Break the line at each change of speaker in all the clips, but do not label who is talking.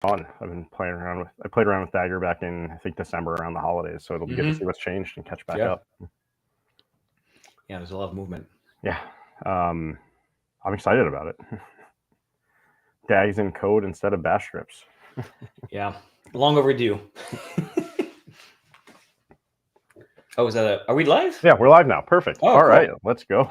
fun. I've been playing around with. I played around with Dagger back in I think December around the holidays, so it'll be good to see what's changed and catch back up.
Yeah, there's a lot of movement.
Yeah, I'm excited about it. Dags in code instead of bash scripts.
Yeah, long overdue. Oh, is that are we live?
Yeah, we're live now. Perfect.
Oh,
All
cool.
right, let's go.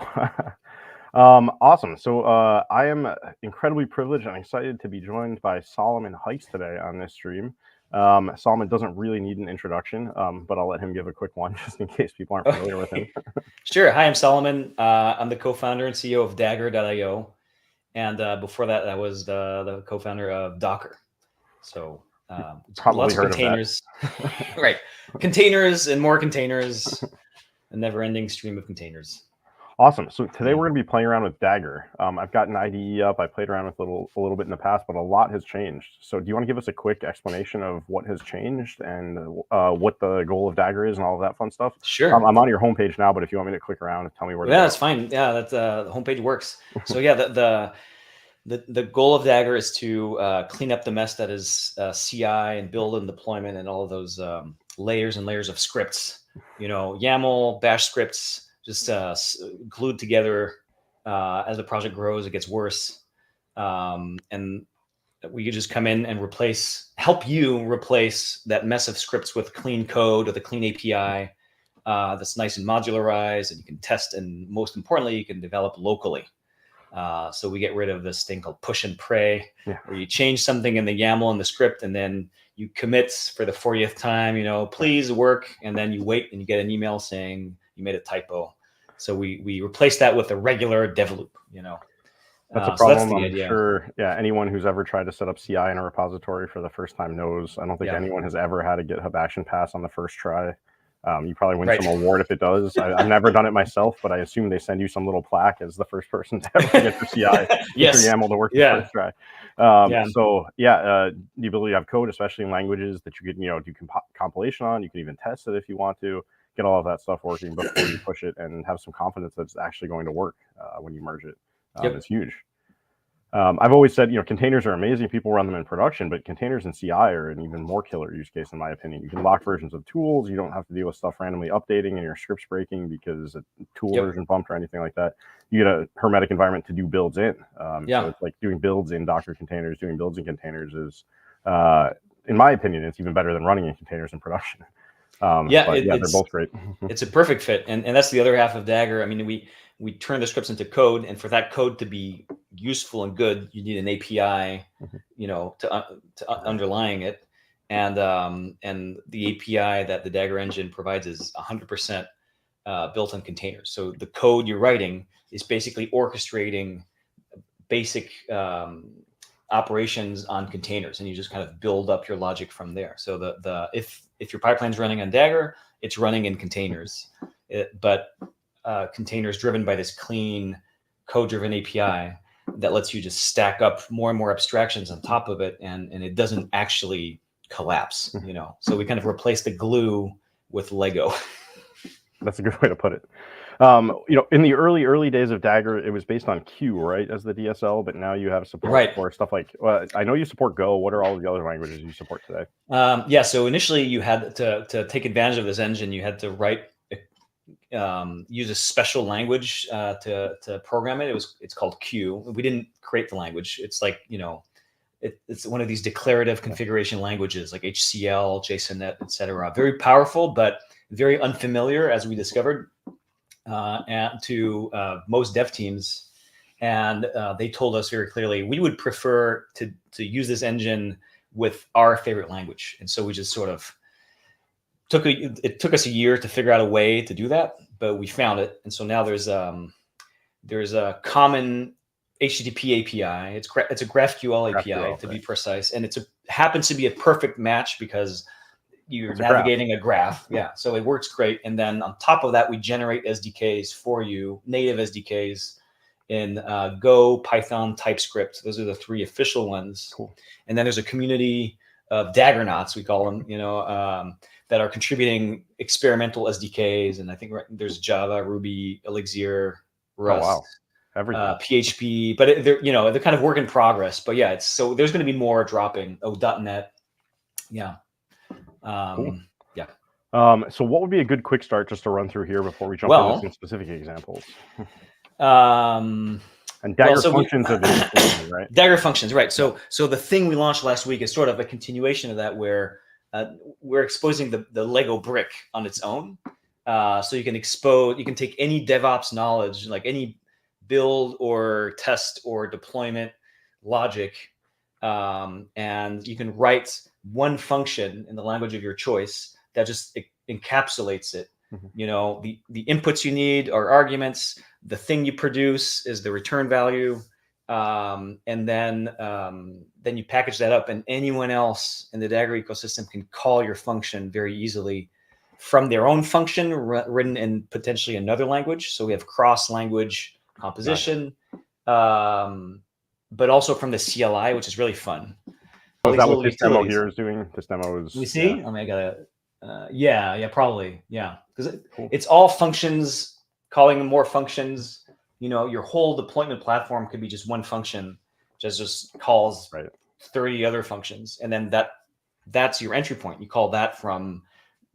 Awesome. So I am incredibly privileged and excited to be joined by Solomon Heights today on this stream. Solomon doesn't really need an introduction, but I'll let him give a quick one just in case people aren't familiar with him.
Sure. Hi, I'm Solomon. I'm the co-founder and CEO of Dagger.io. And before that, I was the co-founder of Docker. So
Probably
lots of
heard
containers. Right. Containers and more containers. A never-ending stream of containers.
Awesome. So today we're going to be playing around with Dagger. I've got an IDE up. I played around with a little bit in the past, but a lot has changed. So do you want to give us a quick explanation of what has changed and what the goal of Dagger is and all of that fun stuff?
Sure.
I'm on your homepage now, but if you want me to click around and tell me where to go.
Yeah, that's fine. Yeah, that the homepage works. So yeah, the goal of Dagger is to clean up the mess that is CI and build and deployment and all of those layers and layers of scripts. YAML, bash scripts, just glued together. As the project grows, it gets worse. And we could just come in and help you replace that mess of scripts with clean code with a clean API that's nice and modularized, and you can test, and most importantly, you can develop locally. So we get rid of this thing called push and pray, where you change something in the YAML in the script, and then you commit for the 40th time, please work, and then you wait and you get an email saying you made a typo. So we replace that with a regular dev loop.
That's a problem. So that's the idea. Sure. Yeah. Anyone who's ever tried to set up CI in a repository for the first time knows. I don't think anyone has ever had a GitHub action pass on the first try. You probably win some award if it does. I've never done it myself, but I assume they send you some little plaque as the first person to ever get your CI, your YAML to work the first try. So the ability to have code, especially in languages that you can, do compilation on, you can even test it if you want to, get all of that stuff working before you push it and have some confidence that it's actually going to work when you merge it. It's huge. I've always said, containers are amazing. People run them in production, but containers in CI are an even more killer use case, in my opinion. You can lock versions of tools. You don't have to deal with stuff randomly updating and your scripts breaking because a tool version bumped or anything like that. You get a hermetic environment to do builds in. So it's like doing builds in Docker containers, doing builds in containers is, in my opinion, it's even better than running in containers in production. They're both great.
It's a perfect fit. And that's the other half of Dagger. I mean, we turn the scripts into code, and for that code to be useful and good, you need an API, to underlying it. And the API that the Dagger engine provides is 100% built on containers. So the code you're writing is basically orchestrating basic operations on containers, and you just kind of build up your logic from there. So if your pipeline's running on Dagger, it's running in containers, but containers driven by this clean code-driven API that lets you just stack up more and more abstractions on top of it, and it doesn't actually collapse. So we kind of replace the glue with Lego.
That's a good way to put it. In the early days of Dagger, it was based on Q, right, as the DSL, but now you have support for stuff like, I know you support Go. What are all of the other languages you support today?
So initially you had to take advantage of this engine. You had to use a special language to program it. It's called Q. We didn't create the language. It's like, it's one of these declarative configuration languages like HCL, JSONnet, etc. Very powerful, but very unfamiliar, as we discovered, to most dev teams. And they told us very clearly, we would prefer to use this engine with our favorite language. And so we just sort of it took us a year to figure out a way to do that, but we found it. And so now there's a common HTTP API. It's a GraphQL API to be precise, and happens to be a perfect match because you're navigating a graph. Yeah, so it works great. And then on top of that, we generate SDKs for you, native SDKs in Go, Python, TypeScript. Those are the three official ones.
Cool.
And then there's a community of Daggernauts, we call them, that are contributing experimental SDKs. And I think there's Java, Ruby, Elixir, Rust.
Oh, wow.
PHP, but they're kind of work in progress. But yeah, so there's going to be more dropping. .NET, yeah,
cool.
yeah.
So what would be a good quick start just to run through here before we jump into some specific examples? And Dagger functions are the right?
Dagger functions, right? So the thing we launched last week is sort of a continuation of that, where we're exposing the Lego brick on its own. So you can take any DevOps knowledge, like any build or test or deployment logic, and you can write one function in the language of your choice that just encapsulates it. The inputs you need are arguments. The thing you produce is the return value, and then you package that up, and anyone else in the Dagger ecosystem can call your function very easily from their own function written in potentially another language. So we have cross-language composition, but also from the CLI, which is really fun.
Is that what this demo here is doing? This demo is.
We see. Yeah. I gotta. Probably. Yeah, because it's all functions calling more functions. Your whole deployment platform could be just one function, just calls 30 other functions, and then that's your entry point. You call that from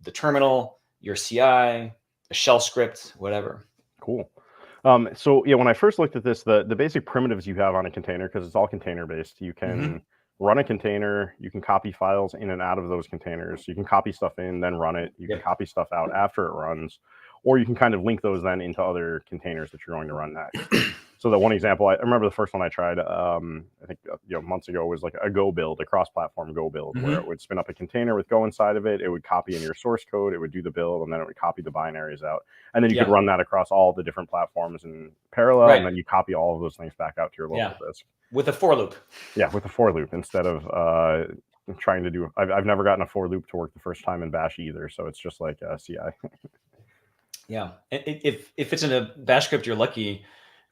the terminal, your CI, a shell script, whatever.
Cool. So yeah, when I first looked at this, the basic primitives you have on a container, because it's all container based, you can run a container, you can copy files in and out of those containers. You can copy stuff in, then run it. You can copy stuff out after it runs, or you can kind of link those then into other containers that you're going to run next. So the one example, I remember the first one I tried, I think months ago, was like a Go build, a cross-platform Go build, where it would spin up a container with Go inside of it. It would copy in your source code, it would do the build, and then it would copy the binaries out. And then you could run that across all the different platforms in parallel, and then you copy all of those things back out to your local disk.
With a for loop.
Yeah, with a for loop instead of trying to do. I've never gotten a for loop to work the first time in Bash either, so it's just like CI.
Yeah, if it's in a Bash script, you're lucky.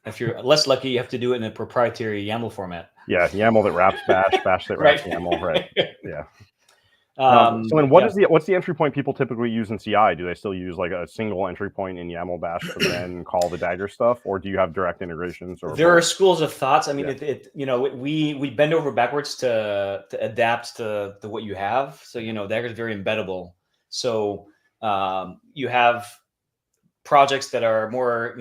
If you're less lucky, you have to do it in a proprietary YAML format.
Yeah, YAML that wraps Bash, Bash that wraps YAML. Right. Yeah. So then, what's the entry point people typically use in CI? Do they still use like a single entry point in YAML Bash to then call the Dagger stuff, or do you have direct integrations? Or
there are schools of thoughts. I mean, we bend over backwards to adapt to what you have. So Dagger is very embeddable. So you have projects that are more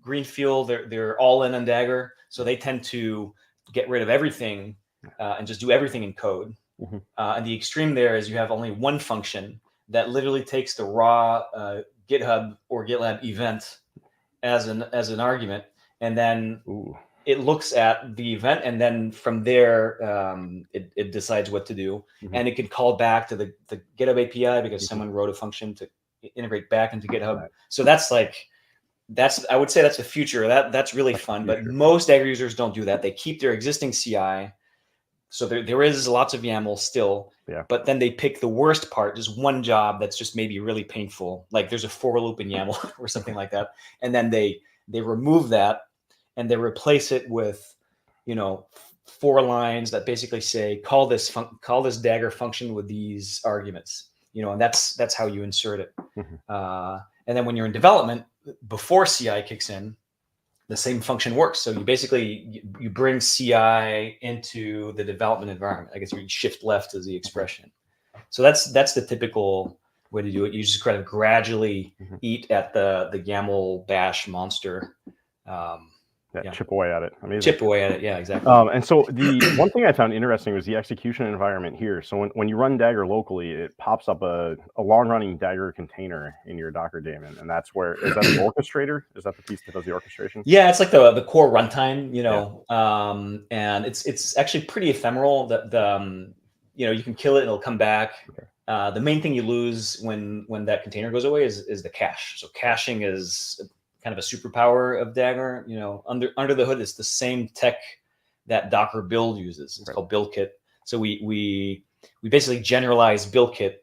greenfield. They're all in on Dagger, so they tend to get rid of everything and just do everything in code. And the extreme there is you have only one function that literally takes the raw GitHub or GitLab event as an argument, and then it looks at the event, and then from there it decides what to do, and it can call back to the GitHub API because someone wrote a function to integrate back into GitHub. So I would say that's the future. That's really fun, but most Dagger users don't do that. They keep their existing CI. So there is lots of YAML still, but then they pick the worst part, just one job that's just maybe really painful. Like there's a for loop in YAML or something like that. And then they remove that and they replace it with, 4 lines that basically say, call this Dagger function with these arguments, and that's how you insert it. And then when you're in development, before CI kicks in, the same function works. So you bring CI into the development environment. I guess you shift left is the expression. So that's the typical way to do it. You just kind of gradually eat at the YAML Bash monster.
Chip away at it. Amazing.
Chip away at it. Yeah, exactly.
And so the one thing I found interesting was the execution environment here. So when you run Dagger locally, it pops up a long-running Dagger container in your Docker daemon, and that's where is that the orchestrator? Is that the piece that does the orchestration?
Yeah, it's like the core runtime, and it's actually pretty ephemeral. You can kill it and it'll come back. The main thing you lose when that container goes away is the cache. So caching is kind of a superpower of Dagger. Under the hood, it's the same tech that Docker build uses. It's called BuildKit. So we basically generalize BuildKit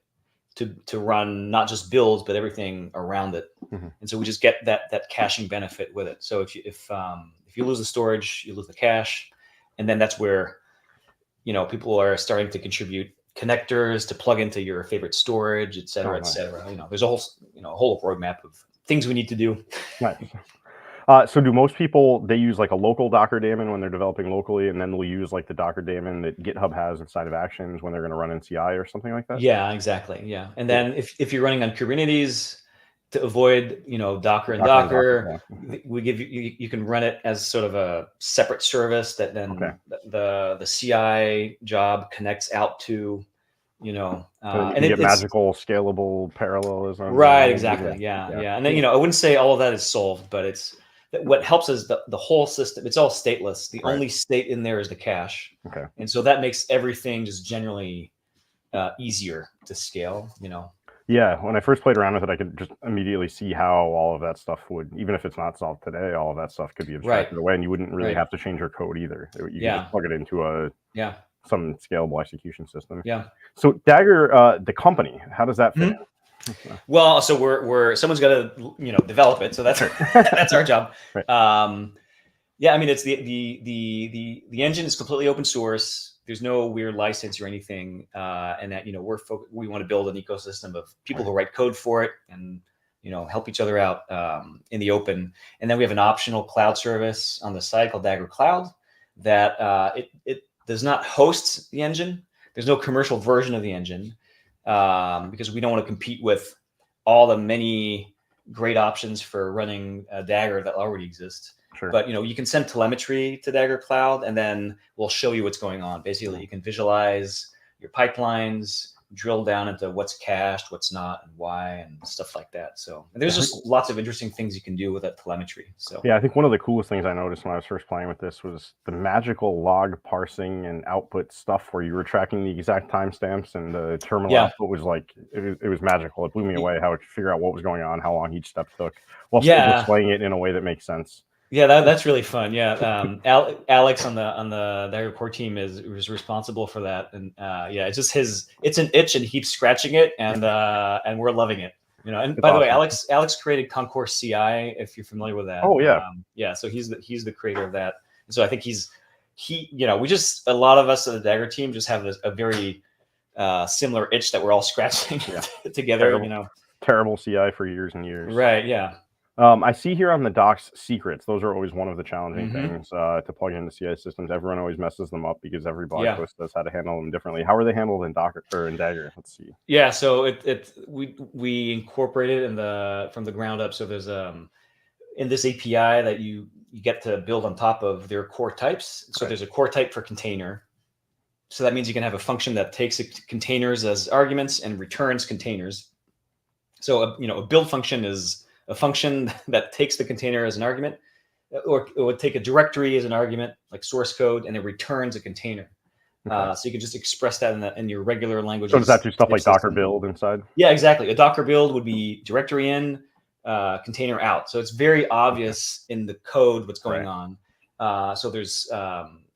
to run not just builds but everything around it. And so we just get that caching benefit with it. So if you lose the storage, you lose the cache, and then that's where people are starting to contribute connectors to plug into your favorite storage, et cetera, et cetera. There's a whole roadmap of things we need to do.
Nice. So do most people, they use like a local Docker daemon when they're developing locally, and then they'll use like the Docker daemon that GitHub has inside of Actions when they're going to run in CI or something like that?
Yeah, exactly. Yeah. And then if you're running on Kubernetes, to avoid, Docker and Docker,
yeah.
we give you can run it as sort of a separate service that then the CI job connects out to,
so then you can get magical scalable parallelism.
Right, exactly. Yeah. And then, I wouldn't say all of that is solved, but what helps is the whole system. It's all stateless. The only state in there is the cache.
Okay.
And so that makes everything just generally easier to scale,
Yeah, when I first played around with it, I could just immediately see how all of that stuff would, even if it's not solved today, all of that stuff could be abstracted away, and you wouldn't really have to change your code either. You can just plug it into some scalable execution system.
Yeah.
So Dagger, the company, how does that fit in?
Well, so we're someone's got to develop it, so that's that's our job.
Right.
Yeah, I mean, it's the engine is completely open source. There's no weird license or anything, and that we want to build an ecosystem of people who write code for it and help each other out in the open. And then we have an optional cloud service on the side called Dagger Cloud that it does not host the engine. There's no commercial version of the engine because we don't want to compete with all the many great options for running Dagger that already exist.
Sure.
But you can send telemetry to Dagger Cloud, and then we'll show you what's going on. Basically, you can visualize your pipelines, drill down into what's cached, what's not, and why, and stuff like that. So there's just lots of interesting things you can do with that telemetry. So
yeah, I think one of the coolest things I noticed when I was first playing with this was the magical log parsing and output stuff where you were tracking the exact timestamps, and the terminal output was like it was magical. It blew me away how to figure out what was going on, how long each step took, while still displaying it in a way that makes sense.
Yeah, that's really fun. Yeah, Alex on the Dagger core team was responsible for that, and it's just it's an itch, and he keeps scratching it, and we're loving it. And by the way, Alex created Concourse CI, if you're familiar with that.
Oh yeah,
so he's the creator of that. And so I think we just, a lot of us at the Dagger team just have a very similar itch that we're all scratching together.
Terrible CI for years and years.
Right. Yeah.
I see here on the docs secrets. Those are always one of the challenging things to plug into CI systems. Everyone always messes them up because every blog post does how to handle them differently. How are they handled in Docker or in Dagger? Let's see.
Yeah, so we incorporated from the ground up. So there's in this API that you get to build on top of their core types. So there's a core type for container. So that means you can have a function that takes containers as arguments and returns containers. So a build function is a function that takes the container as an argument, or it would take a directory as an argument, like source code, and it returns a container. So you can just express that in your regular language.
So does that do stuff like Docker build inside?
Yeah, exactly. A Docker build would be directory in, container out. So it's very obvious in the code what's going on. So there's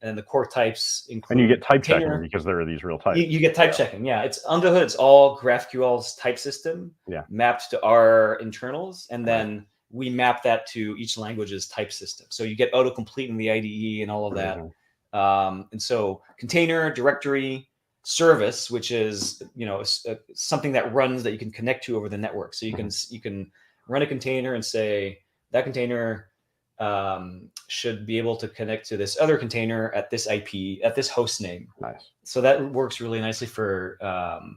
and the core types include.
And you get type checking because there are these real types.
You get type checking. Yeah, it's under the hood. It's all GraphQL's type system mapped to our internals, and then we map that to each language's type system. So you get autocomplete in the IDE and all of that. And so container, directory, service, which is something that runs that you can connect to over the network. So you can run a container and say that container should be able to connect to this other container at this IP, at this host name.
Nice.
So that works really nicely for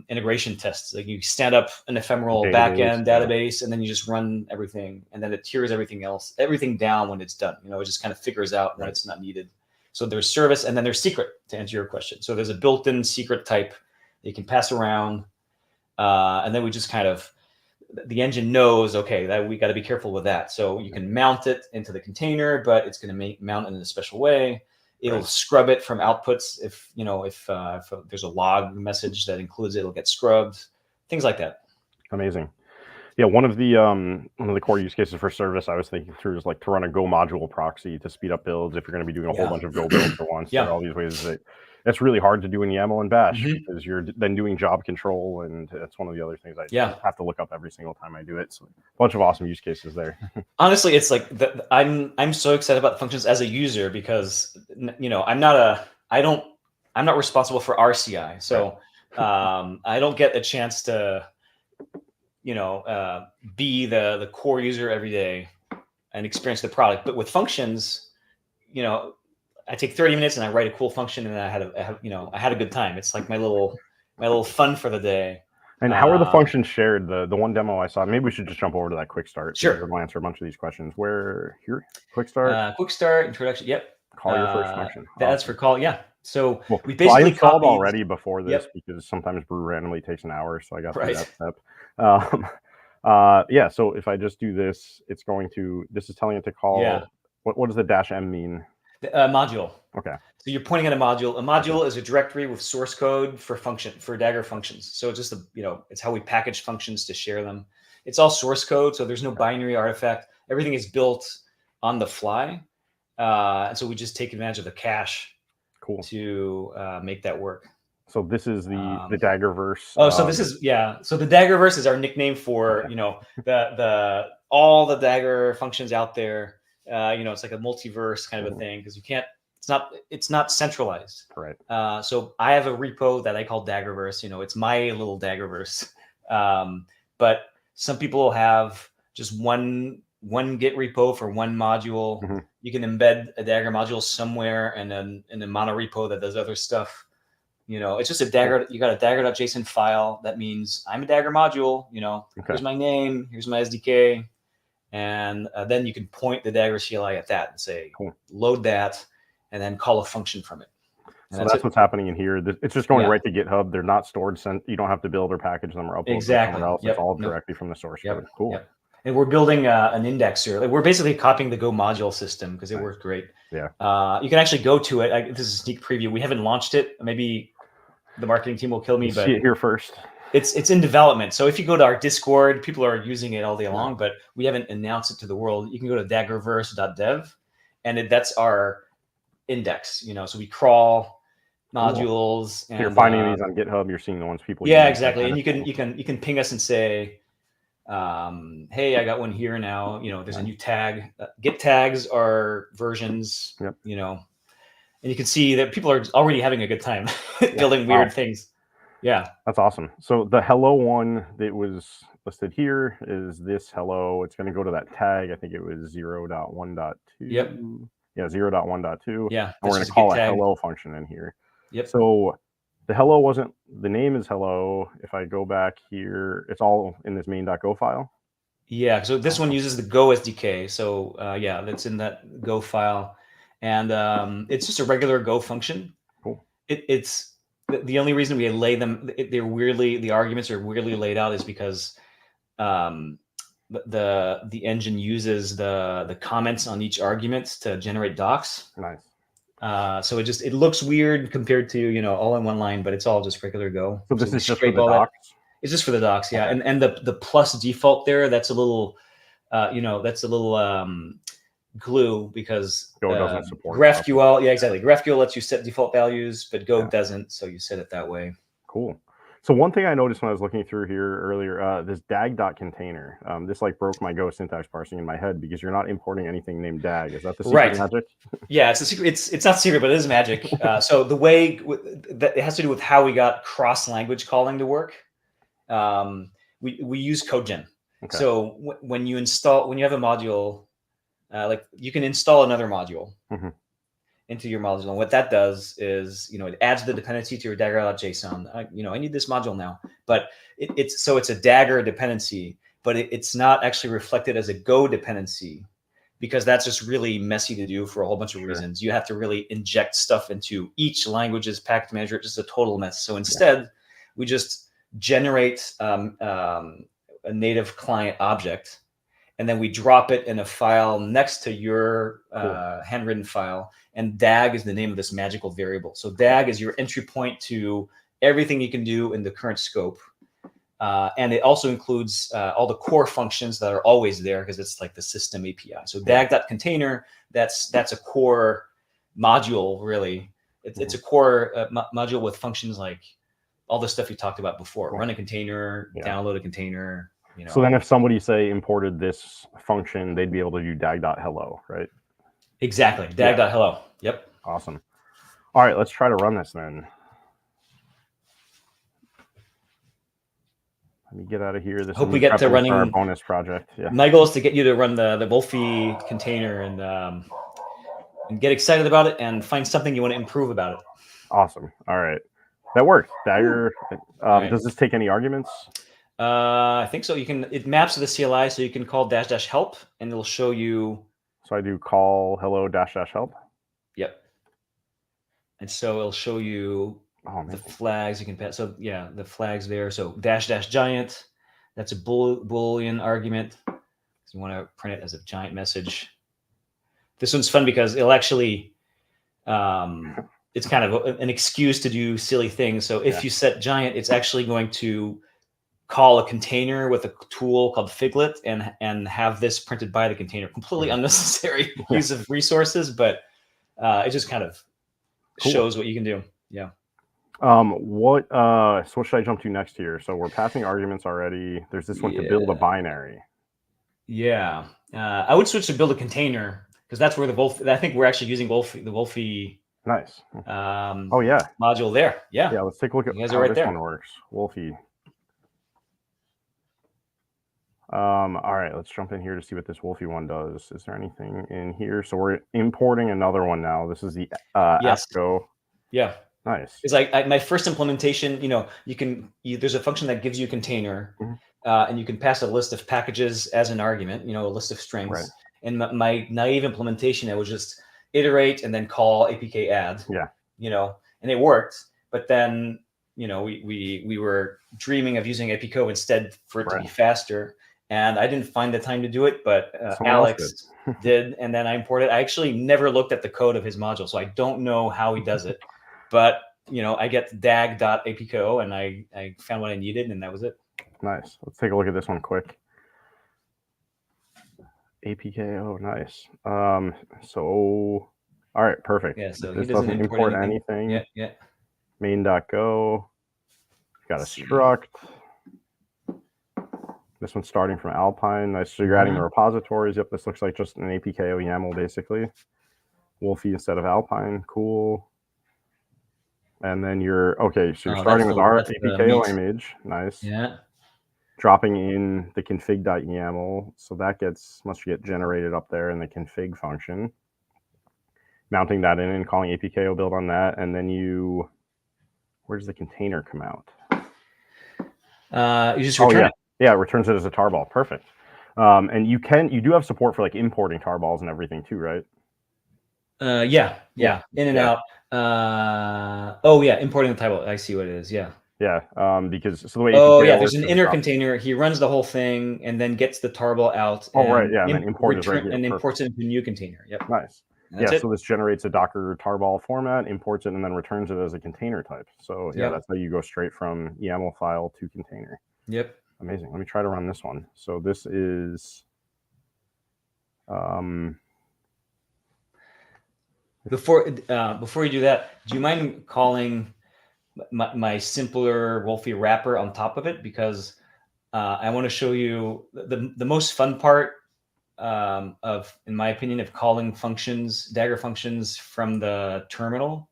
integration tests. Like you stand up an ephemeral backend database, and then you just run everything, and then it tiers everything down when it's done. It just kind of figures out when it's not needed. So there's service, and then there's secret, to answer your question. So there's a built-in secret type that you can pass around, and then we just kind of, the engine knows, okay, that we got to be careful with that. So you can mount it into the container, but it's going to mount in a special way. It'll scrub it from outputs. If there's a log message that includes it, it'll get scrubbed. Things like that.
Amazing. Yeah, one of the core use cases for service I was thinking through is like to run a Go module proxy to speed up builds if you're going to be doing a whole bunch of Go builds at once. There are all these ways that that's really hard to do in YAML and Bash because you're then doing job control, and that's one of the other things I have to look up every single time I do it. So a bunch of awesome use cases there.
Honestly, it's like I'm so excited about functions as a user because I'm not responsible for RCI, so I don't get a chance to be the core user every day. experience the product. But with functions, you know, I take 30 minutes and I write a cool function, and I had a good time. It's like my little fun for the day.
And how are the functions shared? The one demo I saw, maybe we should just jump over to that quick start.
Sure.
We'll answer a bunch of these questions. Where here? Quick start.
Quick start, introduction. Yep.
Call your first function.
That's for call. Yeah. So
we basically I installed already before this because sometimes brew randomly takes an hour, so I got through that step. Yeah. So if I just do this, it's going to. This is telling it to call. Yeah. What does the -m mean?
Module.
Okay.
So you're pointing at a module. A module is a directory with source code for Dagger functions. So it's just it's how we package functions to share them. It's all source code, so there's no binary artifact. Everything is built on the fly, and so we just take advantage of the cache.
Cool.
To make that work.
So this is the Daggerverse.
Oh, so this is So the Daggerverse is our nickname for the all the Dagger functions out there. It's like a multiverse kind of a thing because you can't. It's not centralized.
Right.
So I have a repo that I call Daggerverse. It's my little Daggerverse. But some people have just one Git repo for one module. Mm-hmm. You can embed a Dagger module somewhere and then in a mono repo that does other stuff. It's just a Dagger. You got a Dagger.json file. That means I'm a Dagger module. Here's my name. Here's my SDK. And then you can point the Dagger CLI at that and say, load that, and then call a function from it.
And so that's what's happening in here. It's just going right to GitHub. They're not stored. You don't have to build or package them or upload them somewhere else. It's all directly from the source code. Cool.
Yep. And we're building an indexer. We're basically copying the Go module system because it worked great.
Yeah.
You can actually go to it. This is a sneak preview. We haven't launched it. Maybe the marketing team will kill me. But
see it here first.
It's in development. So if you go to our Discord, people are using it all day long, but we haven't announced it to the world. You can go to daggerverse.dev, and that's our index. So we crawl modules.
And you're finding these on GitHub. You're seeing the ones people.
Yeah, exactly. And you can ping us and say, hey, I got one here now. There's a new tag. Git tags are versions.
Yep.
And you can see that people are already having a good time building weird things. Yeah,
that's awesome. So the hello one that was listed here is this hello. It's going to go to that tag. I think it was 0.1.2.
Yep.
Yeah, 0.1.2.
Yeah.
And we're going to call a hello function in here.
Yep.
So the hello wasn't, the name is hello. If I go back here, it's all in this main.go file.
Yeah. So this one uses the Go SDK. So that's in that Go file. And it's just a regular Go function.
Cool.
It's the only reason we lay them, the arguments are weirdly laid out is because the engine uses the comments on each argument to generate docs.
Nice.
So it looks weird compared to all in one line, but it's all just regular Go.
So this is just for the docs?
It's just for the docs, yeah. Okay. And the plus default there, that's a little glue because
Go doesn't support
GraphQL. Yeah, exactly. GraphQL lets you set default values, but Go doesn't, so you set it that way.
Cool. So one thing I noticed when I was looking through here earlier, this dag.container, this broke my Go syntax parsing in my head because you're not importing anything named dag. Is that the secret magic?
Yeah, it's a secret. It's not secret, but it is magic. So the way that it has to do with how we got cross-language calling to work. We use CodeGen. Okay. So when you have a module, you can install another module into your module. And what that does is, it adds the dependency to your Dagger.json. I need this module now, but it's a Dagger dependency, but it's not actually reflected as a Go dependency because that's just really messy to do for a whole bunch of reasons. You have to really inject stuff into each language's package manager. It's just a total mess. So instead, we just generate a native client object, and then we drop it in a file next to your handwritten file. And dag is the name of this magical variable. So dag is your entry point to everything you can do in the current scope. And it also includes all the core functions that are always there because it's like the system API. So dag.container, that's a core module, really. It's a core module with functions like all the stuff you talked about before. Run a container, download a container.
So then if somebody, say, imported this function, they'd be able to do dag.hello, right?
Exactly. Dag.hello. Yep.
Awesome. All right, let's try to run this then. Let me get out of here. This
hope we get to running
our bonus project. Yeah.
My goal is to get you to run the Wolfie container and get excited about it and find something you want to improve about it.
Awesome. All right. That worked. Dagger. Right. Does this take any arguments?
I think so. It maps to the CLI, so you can call -- help and it'll show you.
So I do call hello -- help.
Yep. And so it'll show you the flags you can pass. So yeah, the flags there. So -- giant, that's a Boolean argument. So you want to print it as a giant message. This one's fun because it'll actually, it's kind of an excuse to do silly things. So if you set giant, it's actually going to call a container with a tool called Figlet and have this printed by the container. Completely unnecessary use of resources, but it just kind of shows what you can do. Yeah.
So what should I jump to next here? So we're passing arguments already. There's this one to build a binary.
Yeah. I would switch to build a container because that's where I think we're actually using the Wolfie.
Nice.
Module there. Yeah.
Yeah. Let's take a look at how this one works. Wolfie. All right, let's jump in here to see what this Wolfie one does. Is there anything in here? So we're importing another one now. This is the ASCO.
Yeah.
Nice.
It's like my first implementation, there's a function that gives you a container and you can pass a list of packages as an argument, a list of strings. Right. And my naive implementation, I would just iterate and then call APK add.
Yeah.
And it worked. But then, we were dreaming of using APCO instead for it to be faster. And I didn't find the time to do it, but Alex did. And then I imported. I actually never looked at the code of his module, so I don't know how he does it. But, I get dag.apco and I found what I needed and that was it.
Nice. Let's take a look at this one quick. APK, nice. All right, perfect.
Yeah, so
this doesn't import anything.
Yeah.
Main.go. Got a struct. This one's starting from Alpine. Nice. So you're adding the repositories. Yep, this looks like just an APKO YAML basically. Wolfie instead of Alpine. Cool. And then you're so you're starting with our APKO image. Nice.
Yeah.
Dropping in the config.yaml. So that must get generated up there in the config function. Mounting that in and calling APKO build on that. And then where's the container come out?
You just return it.
Yeah, it returns it as a tarball. Perfect. And you do have support for like importing tarballs and everything too, right?
Yeah. In and out. Importing the tarball. I see what it is. Yeah.
Yeah. Because the way.
There's an inner container. He runs the whole thing and then gets the tarball out.
And then imports
it into a new container. Yep.
Nice. So this generates a Docker tarball format, imports it, and then returns it as a container type. So that's how you go straight from YAML file to container.
Yep.
Amazing. Let me try to run this one. So this is
before you do that, do you mind calling my simpler Wolfie wrapper on top of it? Because I want to show you the most fun part in my opinion, of calling Dagger functions from the terminal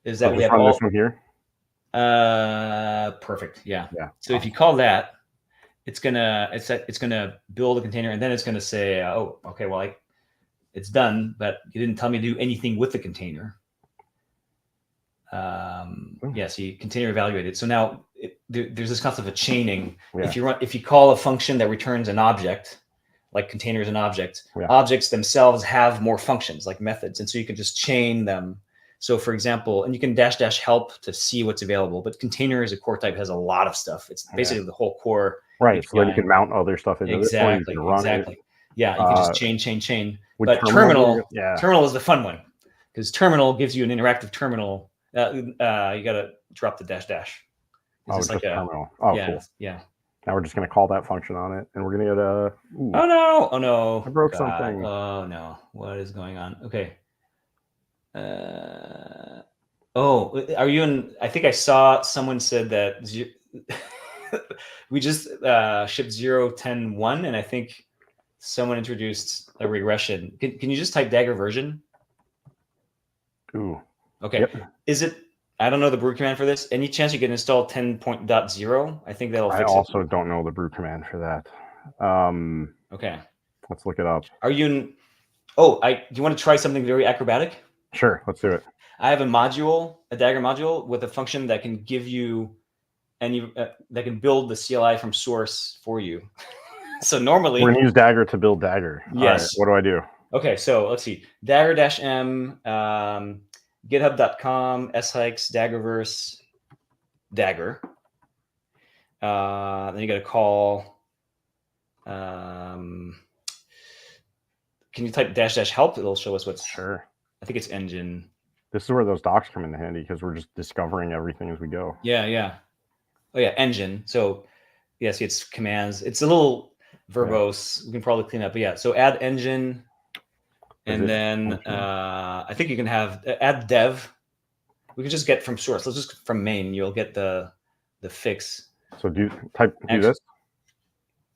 is that we have
this one here.
Perfect. Yeah. So if you call that, it's gonna build a container and then it's gonna say, it's done, but you didn't tell me to do anything with the container. So you container evaluated. So now there's this concept of chaining. Yeah. If you call a function that returns an object, like containers and objects, objects themselves have more functions like methods, and so you can just chain them. So for example, and you can -- help to see what's available, but container as a core type has a lot of stuff. It's basically the whole core.
Right. API. So then you can mount other stuff into this one.
Exactly. Yeah, you can just chain. But terminal is the fun one because terminal gives you an interactive terminal. You got to drop the -- It's
just like terminal. Cool.
Yeah.
Now we're just going to call that function on it, and we're going to get a.
Oh no!
I broke something.
Oh no! What is going on? Okay. Are you in? I think I saw someone said that we just shipped 0.10.1, and I think someone introduced a regression. Can you just type Dagger version?
Ooh.
Okay. Yep. Is it I don't know the brew command for this. Any chance you can install 10.0? I think that'll fix it.
I also don't know the brew command for that.
Okay.
Let's look it up.
Are you in... Oh, do you want to try something very acrobatic?
Sure, let's do it.
I have a module, a Dagger module with a function that can give you that can build the CLI from source for you. So normally
we're gonna use Dagger to build Dagger.
Yes.
Right, what do I do?
Okay, so let's see. Dagger-m, github.com, shikes, Daggerverse, Dagger. Then you got to call. Can you type --help? It'll show us what's.
Sure.
I think it's engine.
This is where those docs come into handy because we're just discovering everything as we go.
Yeah, yeah. Oh yeah, engine. So yeah, see, it's commands. It's a little verbose. We can probably clean up. But yeah, so add engine, and then I think you can have add dev. We can just get from source. Let's just from main. You'll get the fix.
So do this.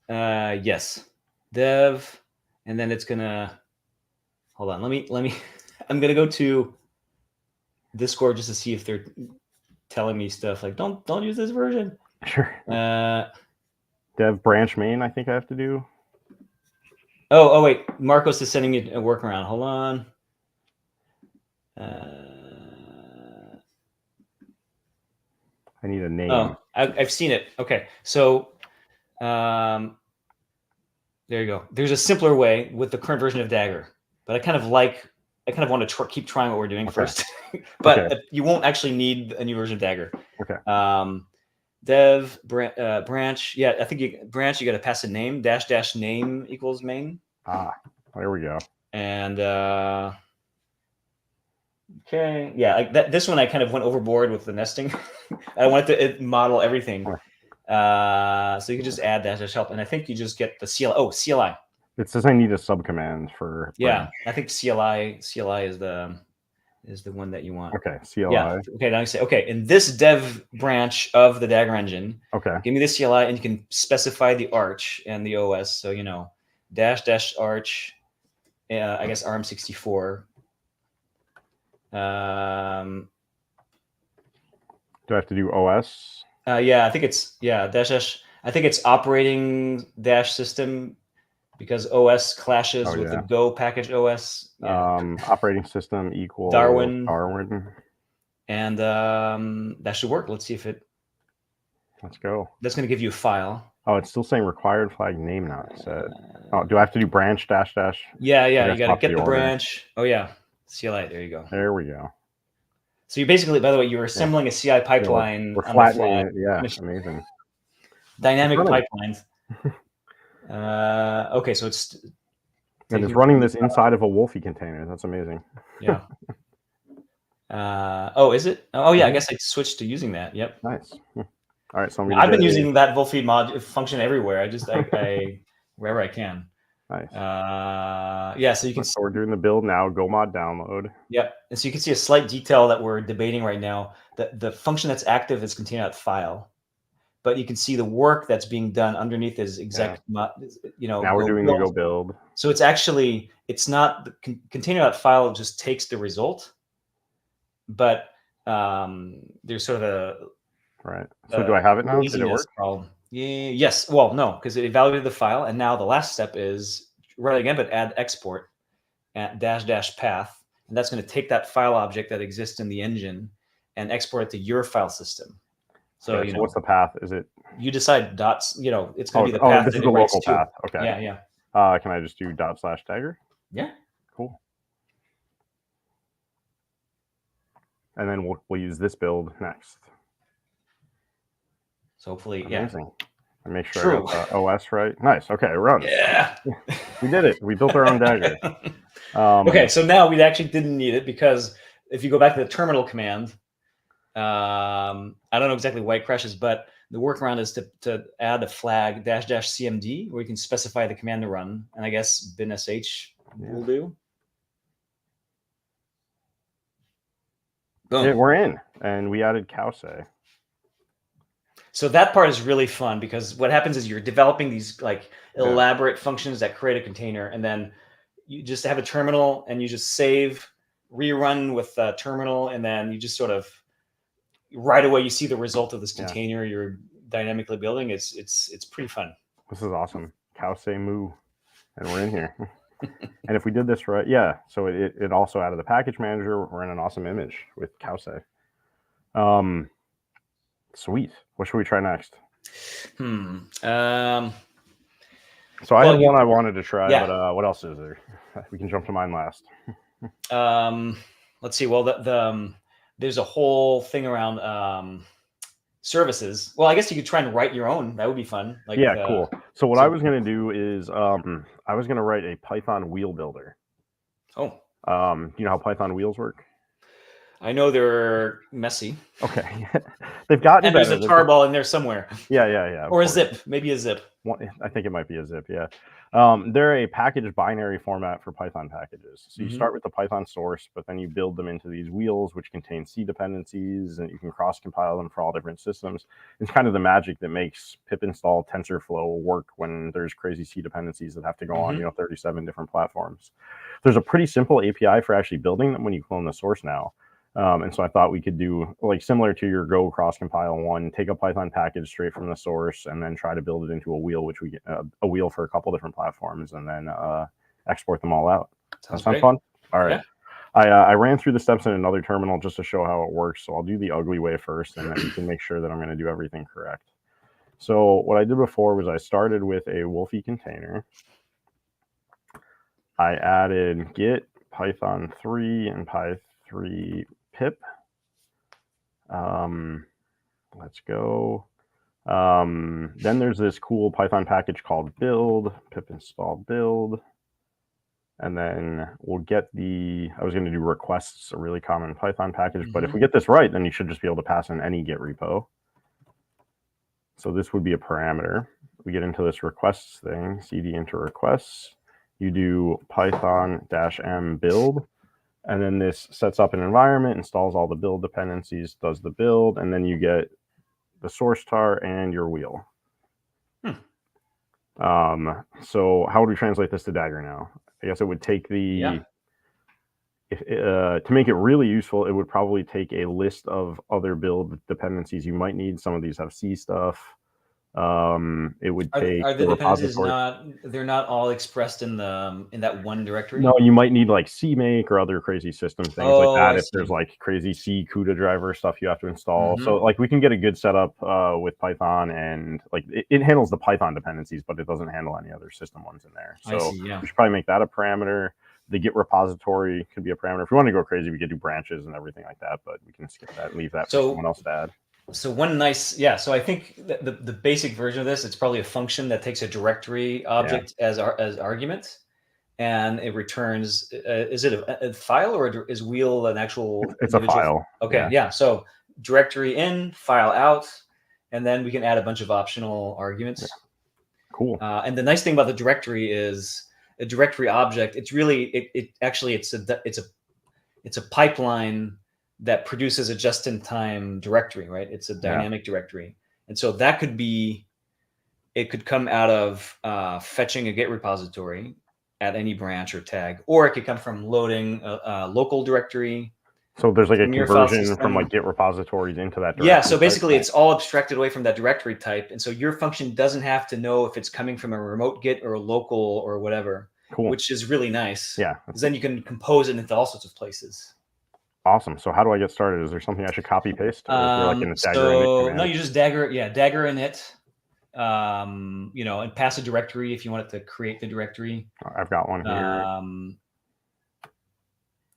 Yes, dev, and then it's gonna. Hold on. Let me. I'm gonna go to Discord just to see if they're telling me stuff like don't use this version.
Sure. Dev branch main. I think I have to do.
Oh wait, Marcos is sending me a workaround. Hold on.
I need a name.
Oh, I've seen it. Okay, so there you go. There's a simpler way with the current version of Dagger, but I kind of want to keep trying what we're doing first. But you won't actually need a new version of Dagger.
Okay.
Dev branch. Yeah, I think branch. You got to pass a name. -- name equals main.
Ah, there we go.
And okay, yeah, this one I kind of went overboard with the nesting. I wanted to model everything. So you can just add --help, and I think you just get the CLI. Oh, CLI.
It says I need a subcommand for.
Yeah, I think CLI is the one that you want.
Okay, CLI.
Yeah. Okay, now you say in this dev branch of the Dagger engine.
Okay.
Give me the CLI, and you can specify the arch and the OS. So --arch. I guess ARM64.
Do I have to do OS?
Yeah, I think it's I think it's operating system because OS clashes with the Go package OS.
Yeah. Operating system equals
Darwin. And that should work. Let's see if it.
Let's go.
That's going to give you a file.
Oh, it's still saying required flag name not set. Oh, do I have to do branch --?
Yeah. You got to get the branch. Oh yeah, CLI. There you go.
There we go.
So you basically, by the way, you're assembling a CI pipeline.
We're flattening it. Yeah, amazing.
Dynamic pipelines. Okay, so it's.
And it's running this inside of a Wolfie container. That's amazing.
Yeah. Oh, is it? Oh yeah, I guess I switched to using that. Yep.
Nice. All right, so
I've been using that Wolfie function everywhere. I wherever I can.
Nice.
Yeah, so you can.
So we're doing the build now. Go mod download.
Yep, and so you can see a slight detail that we're debating right now. The function that's active is container.file, but you can see the work that's being done underneath is exec.
Now we're doing the go build.
So it's not the container.file just takes the result, but there's sort of a.
Right. So do I have it now? Did it work?
Problem. Yes. Well, no, because it evaluated the file, and now the last step is run it again, but add export at --path, and that's going to take that file object that exists in the engine and export it to your file system. So
so what's the path? Is it?
You decide dots. It's going to be the path.
This is the local path. Okay.
Yeah.
Can I just do /Dagger?
Yeah.
Cool. And then we'll use this build next.
So hopefully,
amazing. And make sure I got the OS right. Nice. Okay, it runs.
Yeah.
We did it. We built our own Dagger.
Okay, so now we actually didn't need it because if you go back to the terminal command, I don't know exactly why it crashes, but the workaround is to add a flag --cmd where you can specify the command to run, and I guess bin sh will do. Boom.
Yeah, we're in, and we added cowsay.
So that part is really fun because what happens is you're developing these elaborate functions that create a container, and then you just have a terminal and you just save, rerun with terminal, and then you just sort of right away you see the result of this container you're dynamically building. It's pretty fun.
This is awesome. Cow say moo, and we're in here. And if we did this right, so it also added the package manager. We're in an awesome image with cow say. Sweet. What should we try next? So I had one I wanted to try, but what else is there? We can jump to mine last.
Let's see. Well, there's a whole thing around services. Well, I guess you could try and write your own. That would be fun.
Like, cool. So what I was going to do is I was going to write a Python wheel builder.
Oh.
You know how Python wheels work?
I know they're messy.
Okay. They've gotten
and
better.
There's a tarball in there somewhere.
Yeah.
Or a zip. Maybe a zip.
I think it might be a zip, yeah. They're a package binary format for Python packages. So you start with the Python source, but then you build them into these wheels, which contain C dependencies, and you can cross-compile them for all different systems. It's kind of the magic that makes pip install TensorFlow work when there's crazy C dependencies that have to go on, 37 different platforms. There's a pretty simple API for actually building them when you clone the source now. And so I thought we could do, like, similar to your Go cross compile one, take a Python package straight from the source and then try to build it into a wheel, which we get a wheel for a couple different platforms, and then export them all out. Sounds fun. All right. Yeah. I ran through the steps in another terminal just to show how it works. So I'll do the ugly way first, and then you can make sure that I'm going to do everything correct. So what I did before was I started with a Wolfie container. I added git Python 3 and Py3 pip. Let's go. Then there's this cool Python package called build, pip install build. And then we'll get I was going to do requests, a really common Python package, but if we get this right, then you should just be able to pass in any Git repo. So this would be a parameter. We get into this requests thing, cd into requests. You do python-m build. And then this sets up an environment, installs all the build dependencies, does the build, and then you get the source tar and your wheel. So how would we translate this to Dagger now? I guess it would take to make it really useful, it would probably take a list of other build dependencies you might need. Some of these have C stuff. It would take
the dependencies they're not all expressed in that one directory?
No, you might need like CMake or other crazy system things like that. If there's like crazy C CUDA driver stuff you have to install. So like we can get a good setup with Python, and like it handles the Python dependencies, but it doesn't handle any other system ones in there. So we should probably make that a parameter. The Git repository could be a parameter. If we want to go crazy, we could do branches and everything like that, but we can skip that and leave that for someone else to add.
So one nice, so I think the basic version of this, it's probably a function that takes a directory object as argument, and it returns, is it a file, or is wheel an actual
It's individual? A file.
Okay, so directory in, file out, and then we can add a bunch of optional arguments.
Cool.
And the nice thing about the directory is a directory object. It's really, it's a pipeline that produces a just-in-time directory, right? It's a dynamic directory. And so that could be, it could come out of fetching a Git repository at any branch or tag, or it could come from loading a local directory.
So there's like a conversion from like Git repositories into that directory.
Yeah, so basically it's all abstracted away from that directory type. And so your function doesn't have to know if it's coming from a remote Git or a local or whatever, which is really nice.
Yeah.
Because then you can compose it into all sorts of places.
Awesome. So how do I get started? Is there something I should copy paste? Or is there like in a Dagger init command?
No, you just Dagger init, and pass a directory if you want it to create the directory.
I've got one here.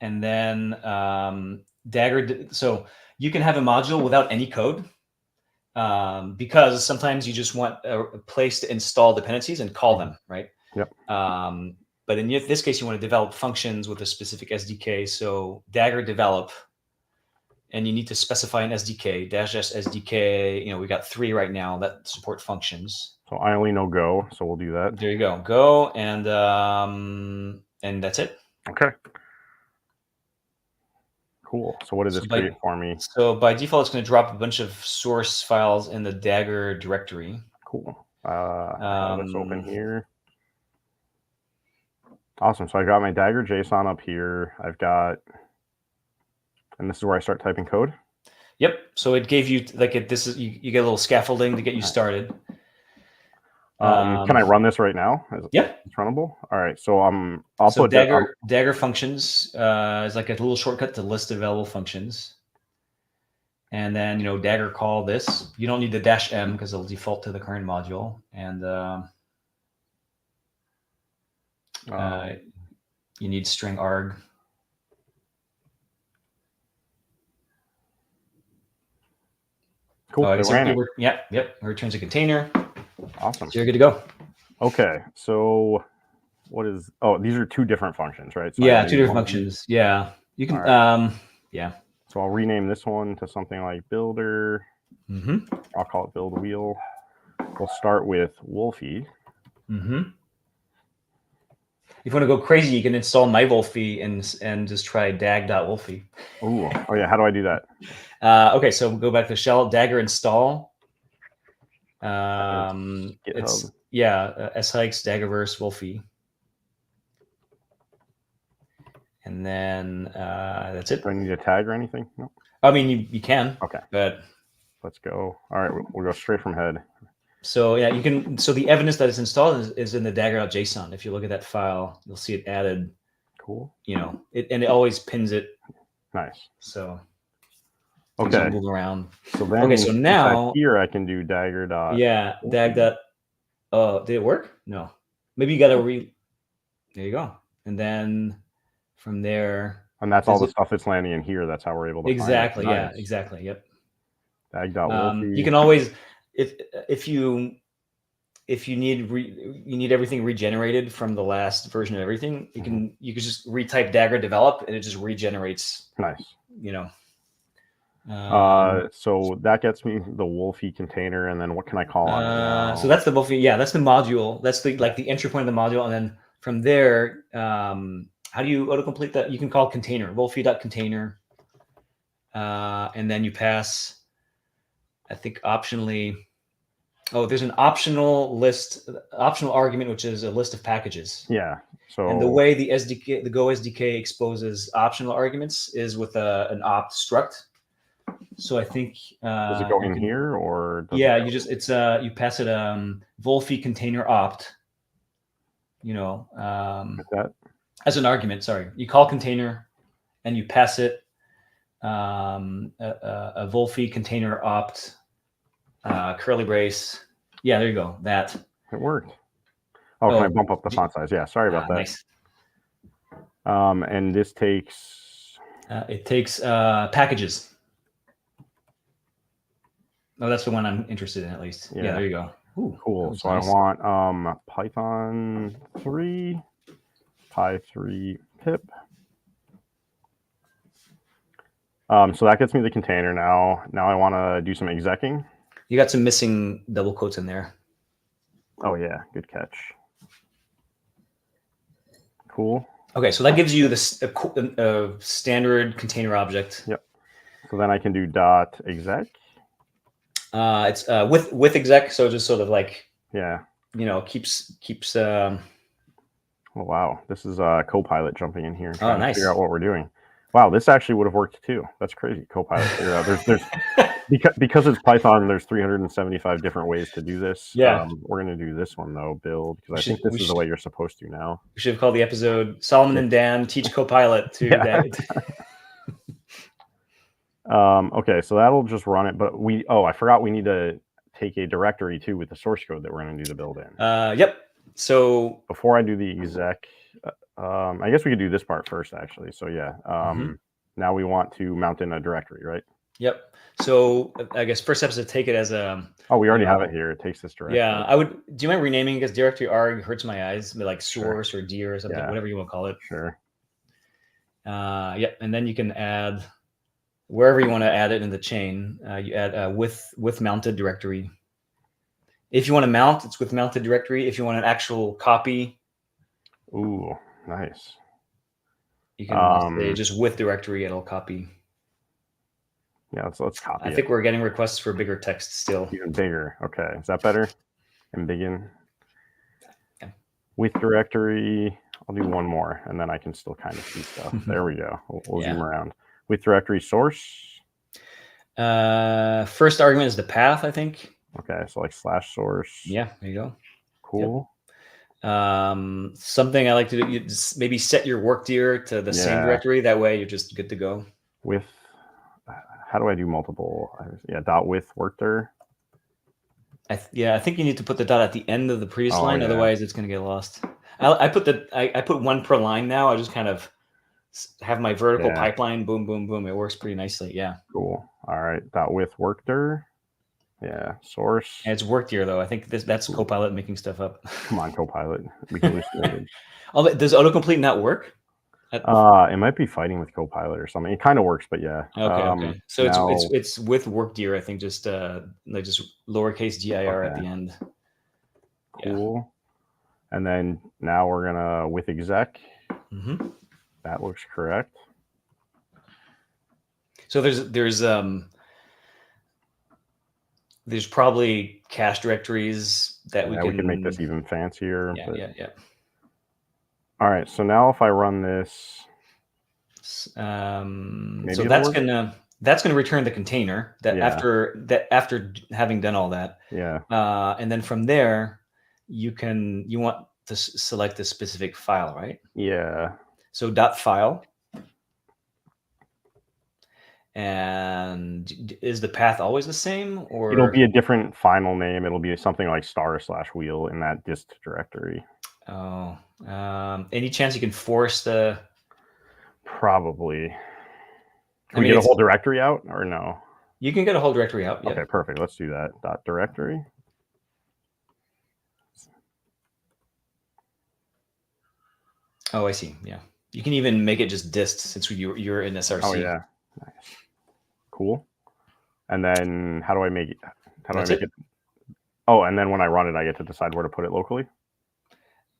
And then Dagger. So you can have a module without any code, because sometimes you just want a place to install dependencies and call them, right?
Yep.
But in this case, you want to develop functions with a specific SDK. So Dagger develop, and you need to specify an SDK, -s SDK. We got 3 right now that support functions.
So I only know Go, so we'll do that.
There you go, Go, and that's it.
Okay. Cool. So what did this create for me?
So by default, it's going to drop a bunch of source files in the Dagger directory.
Cool. Let's open here. Awesome. So I got my Dagger JSON up here. I've got, and this is where I start typing code.
Yep. So it gave you like this is you get a little scaffolding to get you started.
Can I run this right now?
Yeah.
It's runnable. All right. So I'll put
Dagger functions is like a little shortcut to list available functions. And then, Dagger call this. You don't need the -m because it'll default to the current module. And you need string arg.
Cool.
Yep. It returns a container.
Awesome.
So you're good to go.
Okay. So what is? Oh, these are two different functions, right? So
yeah, two different functions. Yeah, you can. Right. Yeah.
So I'll rename this one to something like builder. I'll call it build wheel. We'll start with Wolfie.
If you want to go crazy, you can install MyWolfie and just try dag.wolfie.
Oh yeah. How do I do that?
Okay, so we'll go back to the shell. Dagger install. It's shikes Daggerverse Wolfie. And then that's it.
Do I need a tag or anything? No.
I mean, you can.
Okay.
But
let's go. All right, we'll go straight from head.
So yeah, you can. So the evidence that it's installed is in the Dagger.json. If you look at that file, you'll see it added.
Cool.
It always pins it.
Nice.
So
okay,
move around.
So then, so now here I can do Dagger.
Yeah, dag. Oh, did it work? No. Maybe you got to There you go. And then from there.
And that's all the stuff that's landing in here. That's how we're able to
exactly.
Find it.
Yeah. Nice. Exactly. Yep.
Dag.wolfie.
You can always if you need everything regenerated from the last version of everything, you can just retype Dagger develop and it just regenerates.
Nice.
So
that gets me the Wolfie container, and then what can I call on it now?
So that's the Wolfie. Yeah, that's the module. That's the the entry point of the module, and then from there, how do you autocomplete that? You can call container Wolfie.container, and then you pass. I think optionally. Oh, there's an optional argument, which is a list of packages.
Yeah. So
and the way the Go SDK exposes optional arguments is with an opt struct. So I think
does it go in here or?
You pass it Wolfie container opt.
That
as an argument. Sorry, you call container, and you pass it a Wolfie container opt. Curly brace. Yeah, there you go. That
it worked. Oh, can I bump up the font size? Yeah, sorry about that.
Nice.
And this takes.
It takes packages. Oh, that's the one I'm interested in, at least. Yeah, there you go. Ooh,
cool. So nice. I want Python 3, Py3 pip. So that gets me the container now. Now I want to do some execing.
You got some missing double quotes in there.
Oh yeah, good catch. Cool.
Okay, so that gives you this standard container object.
Yep. So then I can do .exec.
It's with exec, so just sort of like keeps.
Oh wow, this is Copilot jumping in here and
trying
to figure out what we're doing. Wow, this actually would have worked too. That's crazy. Copilot figure out. There's because it's Python. There's 375 different ways to do this.
Yeah,
we're gonna do this one though, build, because I think this is the way you're supposed to now.
We should have called the episode "Solomon and Dan Teach Copilot to Dad."
Okay, so that'll just run it. But I forgot we need to take a directory too with the source code that we're gonna do the build in.
Yep. So
before I do the exec. I guess we could do this part first, actually. So yeah, now we want to mount in a directory, right?
Yep. So I guess first step is to take it as a.
Oh, we already have it here. It takes this directory.
Yeah, I would. Do you mind renaming it? Because directory arg hurts my eyes, like source or dir or something, whatever you want to call it.
Sure.
Yep, and then you can add wherever you want to add it in the chain. You add with mounted directory. If you want to mount, it's with mounted directory. If you want an actual copy.
Ooh. Nice.
You can say just with directory, it'll copy.
Yeah, let's copy.
I think we're getting requests for bigger text still.
Even bigger. Okay, is that better? Embiggen. Yeah. With directory, I'll do one more, and then I can still kind of see stuff. There we go. We'll zoom around. With directory source.
First argument is the path, I think.
Okay, so like /source.
Yeah, there you go.
Cool.
Yep. Something I like to do, you just maybe set your work dir to the same directory. That way you're just good to go.
With, how do I do multiple? Yeah, .with work dir.
I think you need to put the dot at the end of the previous line. Yeah. Otherwise it's going to get lost. I put one per line now. I just kind of have my vertical pipeline. Boom, boom, boom. It works pretty nicely. Yeah.
Cool. All right. .with work dir. Yeah. Source.
And it's work dir though. I think that's Copilot making stuff up.
Come on, Copilot. We can hallucinate.
Does autocomplete not work?
It might be fighting with Copilot or something. It kind of works, but yeah.
Okay. So now, it's with work dir. I think just lowercase dir at the end.
Cool. Yeah. And then now we're gonna with exec.
Mm-hmm.
That looks correct.
So there's probably cache directories that we can
make this even fancier.
Yeah.
All right, so now if I run this,
so that's gonna return the container after having done all that.
Yeah.
And then from there, you want to select a specific file, right?
Yeah.
So .file. And is the path always the same, or
it'll be a different final name? It'll be something like */wheel in that dist directory.
Oh, any chance you can force the?
Probably. Can we get a whole directory out or no?
You can get a whole directory out.
Okay, perfect. Let's do that. .directory.
Oh, I see. Yeah, you can even make it just dist since you're in SRC.
Oh yeah, nice. Cool. And then how do I make it? It? Oh, and then when I run it, I get to decide where to put it locally.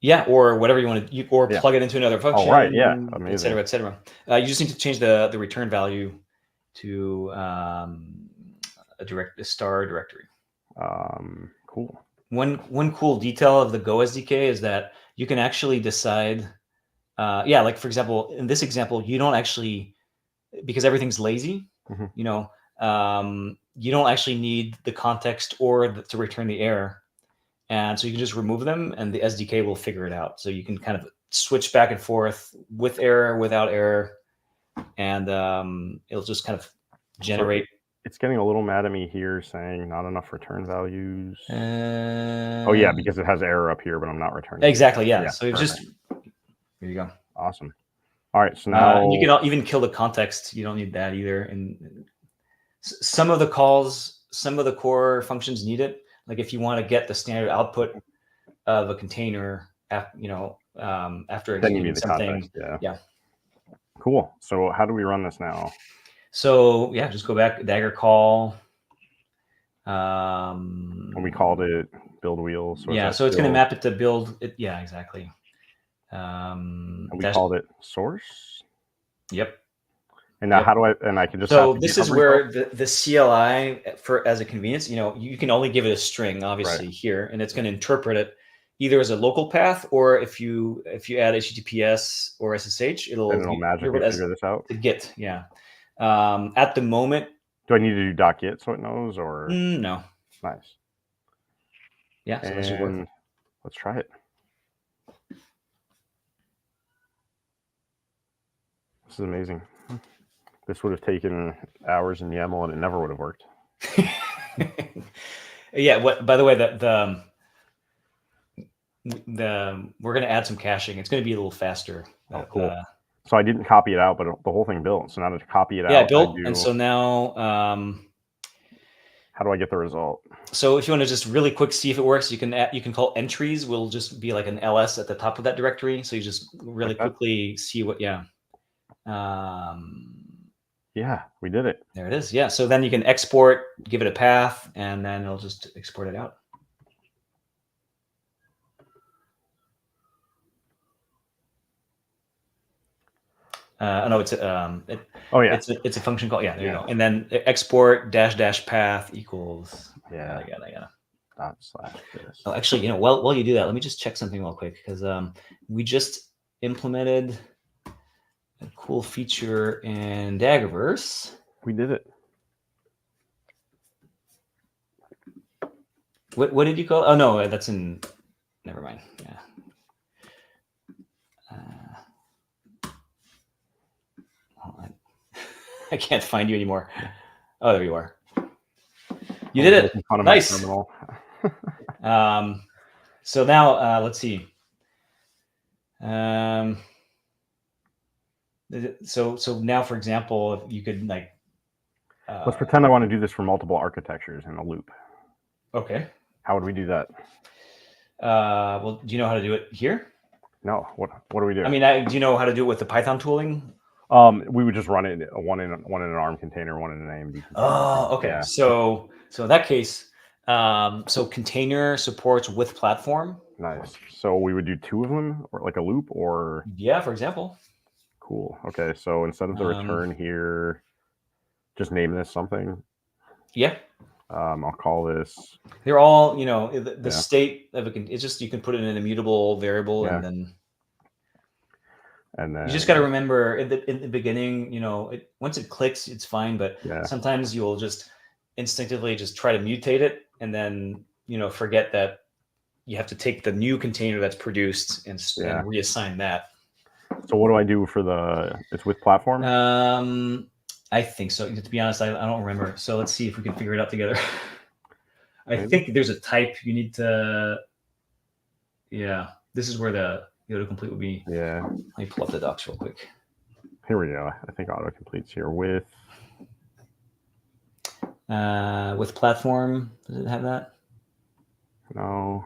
Yeah, or whatever you want to, plug it into another function.
Oh, right. Yeah, amazing.
Et cetera. You just need to change the return value to a star directory.
Cool.
One cool detail of the Go SDK is that you can actually decide. Like for example, in this example, you don't actually, because everything's lazy.
Mm-hmm.
You don't actually need the context or to return the error. And so you can just remove them and the SDK will figure it out. So you can kind of switch back and forth with error, without error. And it'll just kind of generate.
So it's getting a little mad at me here saying not enough return values. Oh yeah, because it has error up here, but I'm not returning.
Exactly, yeah. So it's just, here you go.
Awesome. All right, so now
you can even kill the context. You don't need that either. And some of the calls, some of the core functions need it. Like if you want to get the standard output of a container, after executing something. Yeah.
Cool. So how do we run this now?
So yeah, just go back, Dagger call.
And we called it build wheel. So
so it's going to map it to build it. Yeah, exactly.
And we called it source.
Yep.
And now how do I can just.
So this is where the CLI as a convenience, you can only give it a string, obviously here, and it's going to interpret it either as a local path, or if you add HTTPS or SSH, it'll
magically figure this out.
To Git, yeah. At the moment,
do I need to do .git so it knows, or
no?
Nice.
Yeah, so this should work.
Let's try it. This is amazing. This would have taken hours in YAML and it never would have worked.
Yeah. By the way, we're going to add some caching. It's going to be a little faster.
Oh, cool. So I didn't copy it out, but the whole thing built. So now to copy it out.
Yeah, built. And so now,
how do I get the result?
So if you want to just really quick see if it works, you can call entries. Will just be like an ls at the top of that directory. So you just really quickly see what. Yeah.
Yeah, we did it.
There it is. Yeah. So then you can export, give it a path, and then it'll just export it out. No, it's it's a function call. Yeah, there you go. And then export --path equals.
Yada.
/this. Oh, actually, while you do that, let me just check something real quick, because we just implemented a cool feature in Daggerverse.
We did it.
What did you call it? Oh no, that's in. Never mind. Yeah. I can't find you anymore. Oh, there you are. You did it. Nice. So now let's see. So now, for example, if you could like.
Let's pretend I want to do this for multiple architectures in a loop.
Okay.
How would we do that?
Well, do you know how to do it here?
No. What do we do?
I mean, do you know how to do it with the Python tooling?
We would just run it one in an ARM container, one in an AMD container.
Oh, okay. Yeah. So in that case, so container supports with platform.
Nice. So we would do 2 of them, or like a loop, or
yeah, for example.
Cool. Okay. So instead of the return here, just name this something.
Yeah.
I'll call this.
They're all, the state of it's just you can put it in an immutable variable, and then you just got to remember in the beginning, once it clicks, it's fine, but sometimes you'll just instinctively just try to mutate it, and then forget that you have to take the new container that's produced and reassign that.
So what do I do for it's with platform?
I think so. To be honest, I don't remember. So let's see if we can figure it out together. I think there's a type you need to. Yeah, this is where the autocomplete would be.
Yeah.
Let me pull up the docs real quick.
Here we go. I think autocomplete's here with.
With platform, does it have that?
No.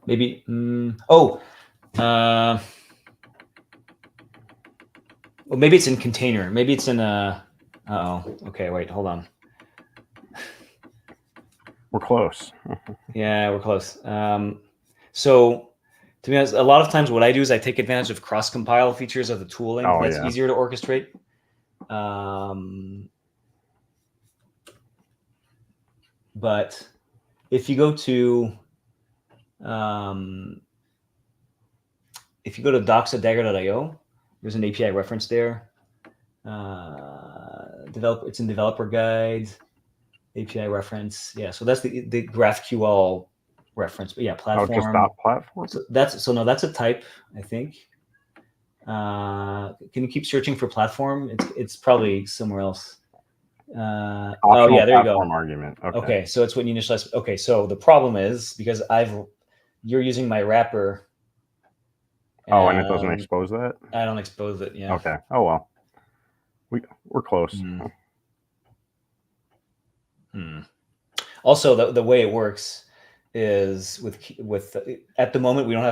Maybe. Well, maybe it's in container. Maybe it's in a. Okay, wait, hold on.
We're close.
Yeah, we're close. So, to be honest, a lot of times what I do is I take advantage of cross-compile features of the tooling. That's easier to orchestrate. But if you go to docs.dagger.io, there's an API reference there. It's in developer guide, API reference. Yeah, so that's the GraphQL reference. But yeah, platform.
Oh, just dot platform.
So that's a type, I think. Can you keep searching for platform? It's probably somewhere else. There you go.
Argument.
Okay, so it's what you initialize. Okay, so the problem is because you're using my wrapper.
And it doesn't expose that?
I don't expose it, yeah.
Okay. Oh, well. We're close.
Also, the way it works is with at the moment, we don't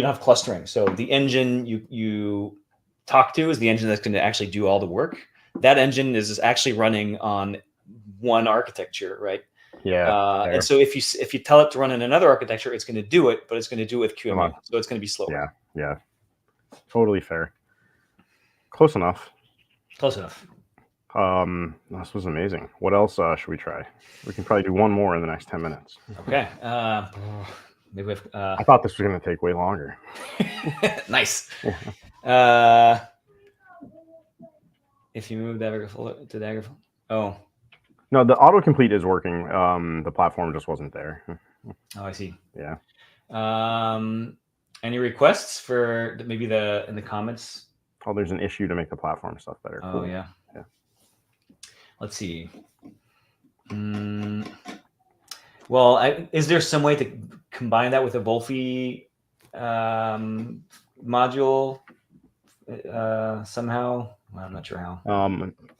have clustering. So the engine you talk to is the engine that's going to actually do all the work. That engine is actually running on one architecture, right?
Yeah.
And so if you tell it to run in another architecture, it's going to do it, but it's going to do it with QEMU, so it's going to be slower.
Yeah. Totally fair. Close enough.
Close enough.
This was amazing. What else should we try? We can probably do one more in the next 10 minutes.
Okay. Maybe we have,
I thought this was going to take way longer.
Nice. If you move Dagger to Dagger. Oh.
No, the autocomplete is working. The platform just wasn't there.
Oh, I see.
Yeah.
Any requests for maybe in the comments?
Oh, there's an issue to make the platform stuff better.
Oh, cool. Yeah. Let's see. Well, is there some way to combine that with a Wolfie module somehow? Well, I'm not sure how.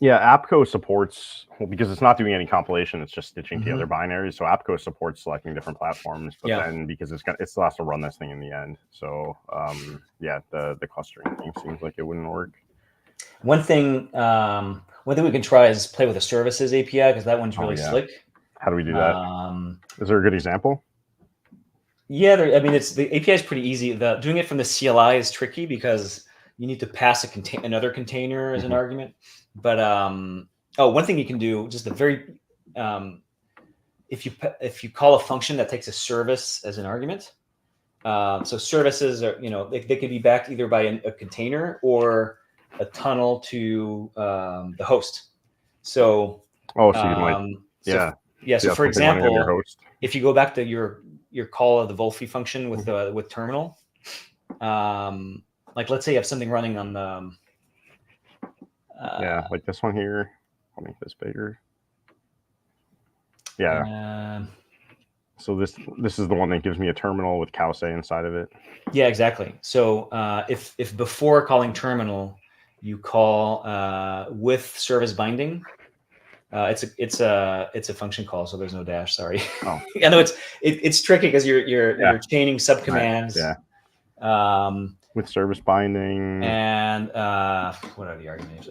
AppCo supports, because it's not doing any compilation, it's just stitching together binaries. So AppCo supports selecting different platforms, but then because it still has to run this thing in the end. So the clustering thing seems like it wouldn't work.
One thing we can try is play with a services API, because that one's really slick.
How do we do that? Is there a good example?
Yeah, the API is pretty easy. Doing it from the CLI is tricky because you need to pass another container as an argument. But one thing you can do, just if you call a function that takes a service as an argument. So services are they can be backed either by a container or a tunnel to the host. So
you might
Yeah. So for example, if you go back to your call of the Wolfie function with with terminal, like let's say you have something running on the
yeah, like this one here. I'll make this bigger. Yeah. So this is the one that gives me a terminal with cowsay inside of it.
Yeah, exactly. So if before calling terminal, you call with service binding, it's a function call, so there's no dash. Sorry.
Oh.
I know it's tricky because you're chaining subcommands.
Right. Yeah. With service binding.
And what are the arguments?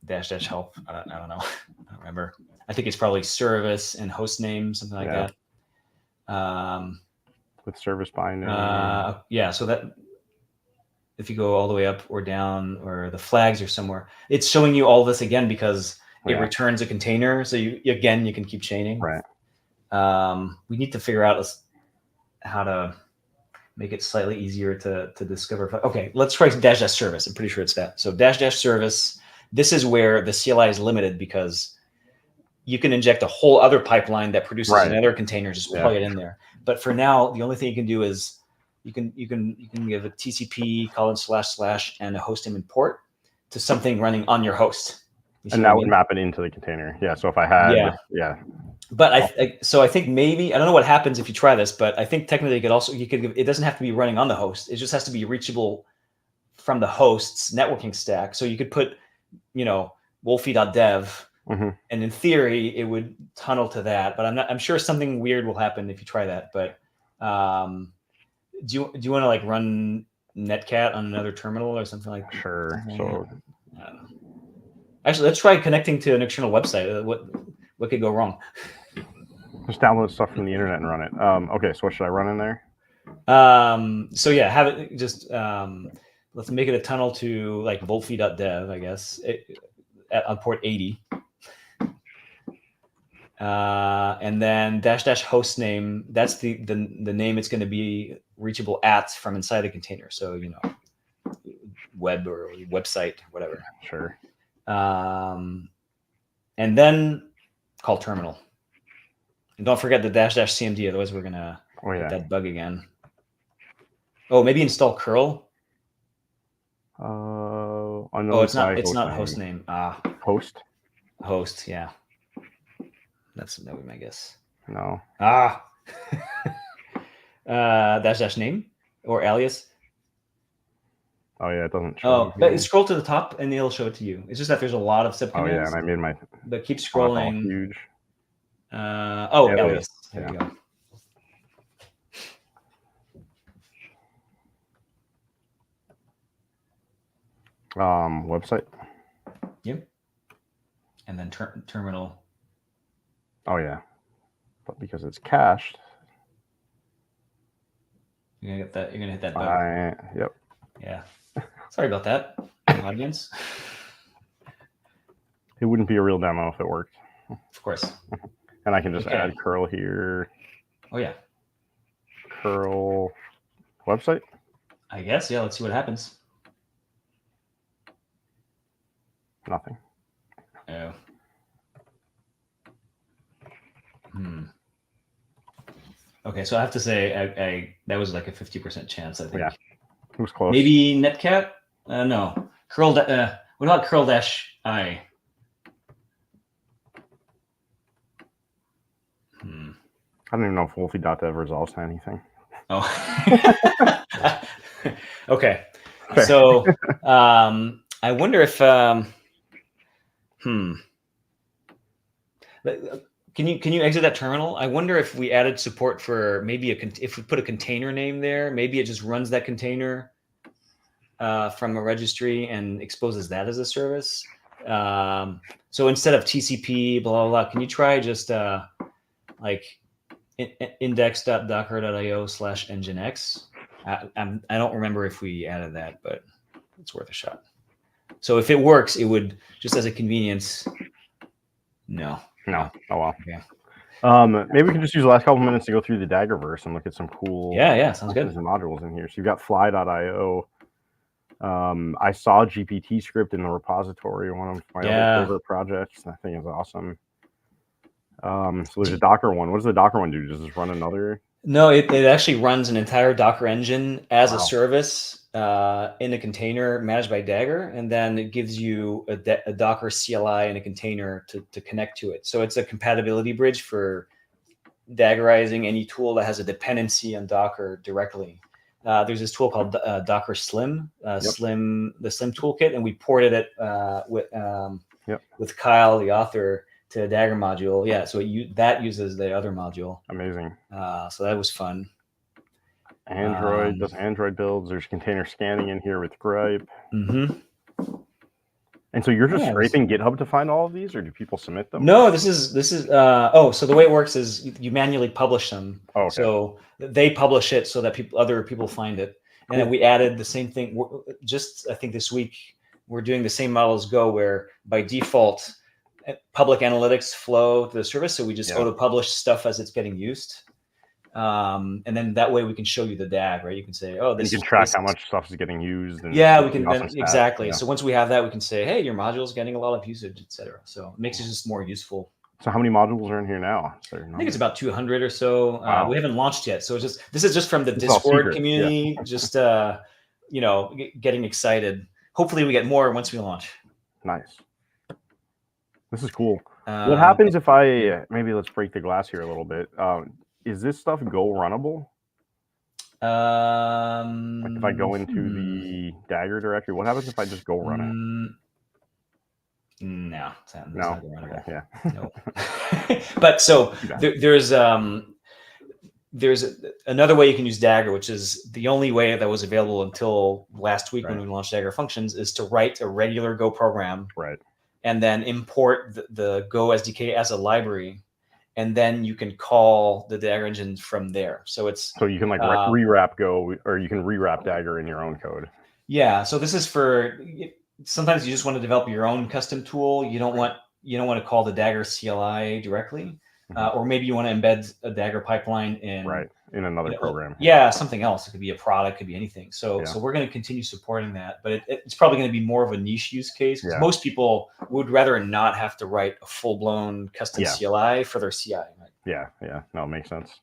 Dash help. I don't know. I don't remember. I think it's probably service and host name, something like that.
With service binding.
Yeah. So that if you go all the way up or down, or the flags are somewhere, it's showing you all this again because it returns a container. So you can keep chaining.
Right.
We need to figure out how to make it slightly easier to discover. Okay, let's try dash service. I'm pretty sure it's that. So dash service. This is where the CLI is limited because you can inject a whole other pipeline that produces another container, just plug it in there. But for now, the only thing you can do is you can give a TCP : / and a host name and port to something running on your host.
And that would map it into the container. Yeah. So if I had,
But I think maybe, I don't know what happens if you try this, but I think technically it doesn't have to be running on the host. It just has to be reachable from the host's networking stack. So you could put, wolfie.dev, and in theory it would tunnel to that, but I'm sure something weird will happen if you try that. But do you want to like run netcat on another terminal or something like that?
Sure. So
I don't know. Actually, let's try connecting to an external website. What could go wrong?
Just download stuff from the internet and run it. Okay, so what should I run in there?
So yeah, have it just let's make it a tunnel to like wolfie.dev, I guess, on port 80. And then dash host name, that's the name it's going to be reachable at from inside the container. So, web or website, whatever.
Sure.
And then call terminal. And don't forget the dash cmd, otherwise we're going to get that bug again. Oh, maybe install curl.
It's
not host name. Host, yeah. That would be my guess.
No.
Dash name or alias.
Oh yeah, it doesn't show.
But scroll to the top and it'll show it to you. It's just that there's a lot of subcommands.
Oh yeah, and I made my.
But keep scrolling.
Huge.
Alias. There you go.
Website.
Yep. And then terminal.
Oh yeah, but because it's cached.
You're gonna get that. You're gonna hit that button.
Yep.
Yeah. Sorry about that, audience.
It wouldn't be a real demo if it worked.
Of course.
And I can just add curl here.
Oh yeah.
Curl website.
I guess. Yeah. Let's see what happens.
Nothing.
Oh. Okay, so I have to say, I that was like a 50% chance. I think.
Yeah, it was close.
Maybe netcat. No. Curl. What about curl dash I?
I don't even know if Wolfie.dev resolves to anything.
Oh. Okay. So I wonder if Can you exit that terminal? I wonder if we added support for maybe if we put a container name there, maybe it just runs that container from a registry and exposes that as a service. So instead of TCP, blah, blah, blah, can you try just like index.docker.io/nginx? I don't remember if we added that, but it's worth a shot. So if it works, it would, just as a convenience, no.
Oh well.
Yeah.
Maybe we can just use the last couple minutes to go through the Daggerverse and look at some cool
sounds good.
modules in here. So you've got fly.io. I saw GPT script in the repository, one of my other favorite projects. That thing is awesome. So there's a Docker one. What does the Docker one do? Does this run another?
No, it actually runs an entire Docker engine as a service in a container managed by Dagger, and then it gives you a Docker CLI in a container to connect to it. So it's a compatibility bridge for Daggerizing any tool that has a dependency on Docker directly. There's this tool called Docker Slim, the Slim toolkit, and we ported it with Kyle, the author, to a Dagger module. Yeah, so that uses the other module.
Amazing.
So that was fun.
Android does Android builds. There's container scanning in here with Gripe.
Mm-hmm.
And so you're just scraping GitHub to find all of these, or do people submit them?
No, this is so the way it works is you manually publish them.
Oh, okay.
So they publish it so that other people find it. And then we added the same thing. Just I think this week we're doing the same model as Go, where by default public analytics flow to the service. So we just auto-publish stuff as it's getting used. And then that way we can show you the DAG, right? You can say, oh, this.
You can track how much stuff is getting used. And
we can exactly. Yeah. So once we have that, we can say, hey, your module is getting a lot of usage, etc. So it makes it just more useful.
So how many modules are in here now?
I think it's about 200 or so. Wow. We haven't launched yet, so this is just from the Discord community, just getting excited. Hopefully, we get more once we launch.
Nice. This is cool. What happens if maybe let's break the glass here a little bit. Is this stuff Go runnable? Like if I go into the Dagger directory, what happens if I just go run it?
No, it's
no.
Not runnable.
Okay, yeah.
No. But so there's another way you can use Dagger, which is the only way that was available until last week when we launched Dagger Functions, is to write a regular Go program.
Right.
And then import the Go SDK as a library, and then you can call the Dagger engine from there. So
you can like rewrap Go, or you can rewrap Dagger in your own code.
Yeah. So this is for sometimes you just want to develop your own custom tool. You don't want to call the Dagger CLI directly, or maybe you want to embed a Dagger pipeline in
another program.
Yeah, something else. It could be a product, could be anything. So we're going to continue supporting that, but it's probably going to be more of a niche use case. Yeah. Most people would rather not have to write a full-blown custom CLI for their CI. Right?
Yeah. No, it makes sense.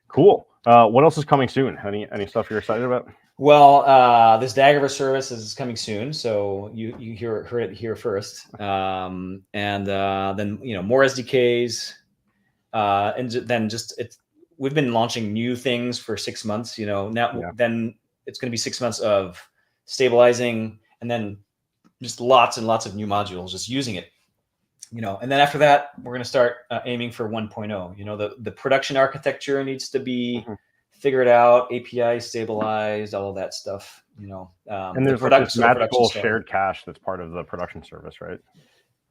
Cool. What else is coming soon? Any stuff you're excited about?
Well, this Daggerverse service is coming soon, so you heard it here first. And then more SDKs, and then we've been launching new things for 6 months. Then it's going to be 6 months of stabilizing, and then just lots and lots of new modules, just using it. And then after that, we're going to start aiming for 1.0. The production architecture needs to be figured out, API stabilized, all of that stuff.
And there's this magical shared cache that's part of the production service, right?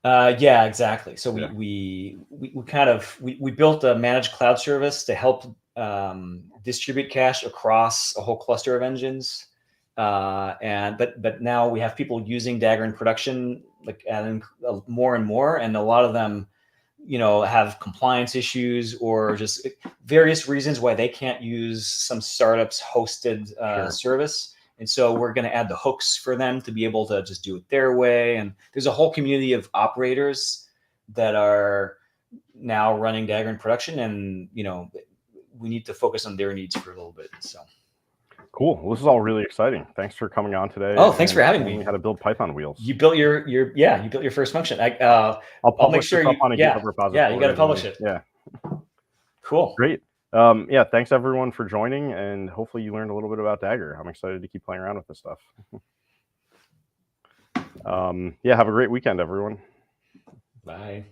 Yeah, exactly. So we built a managed cloud service to help distribute cache across a whole cluster of engines. But now we have people using Dagger in production, like adding more and more, and a lot of them, have compliance issues or just various reasons why they can't use some startups hosted service. And so we're going to add the hooks for them to be able to just do it their way. And there's a whole community of operators that are now running Dagger in production, and we need to focus on their needs for a little bit. So
cool. Well, this is all really exciting. Thanks for coming on today.
Oh, thanks for having me.
How to build Python wheels.
You built your first function. I'll make sure
on a GitHub repository.
Yeah, you got to publish it.
Yeah.
Cool.
Great. Thanks everyone for joining, and hopefully you learned a little bit about Dagger. I'm excited to keep playing around with this stuff. Have a great weekend, everyone.
Bye.